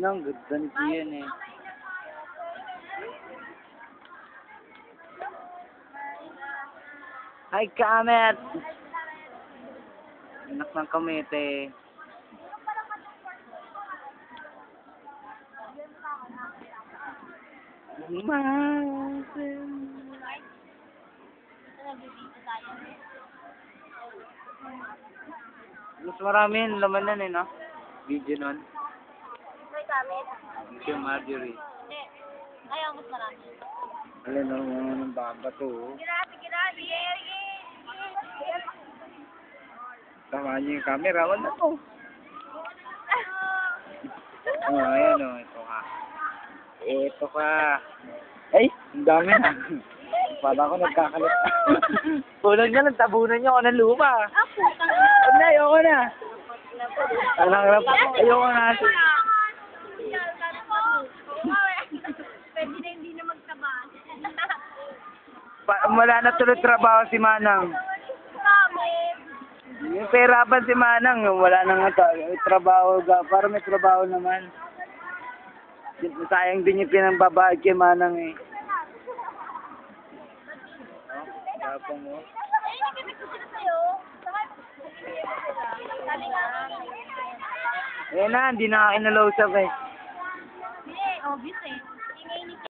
Manang, ganda ni Kian eh. Hi, Kamet! Anak ng kamete. Mas marami yung laman nun eh, no? Video nun. May gamit? Ito yung Marjorie. Hindi. Ayaw, mas marami. Alin na mga ng baba to. Grabe, grabe. Tama niyo yung camera. Wala to. Oh, ayan o. Ito ka. Ito ka. Ay, ang dami na. Para ako nagkakalit. Kulang niya, nagtabunan niyo ako ng lupa. Ah, putang. Huwag na, ayoko na. Ayoko na. Pwede na hindi na magtaba. Wala na tuloy trabaho si Manang. Bakit? Yung perapan si Manang, wala nang trabaho. Para may trabaho naman. Sayang din yung pinangbabayad kay Manang eh. Tapang mo. Eh, nagkabit ko sila sa'yo. Sabi nga. Ayan na, hindi na ako inalausap eh. Hindi, obvious eh.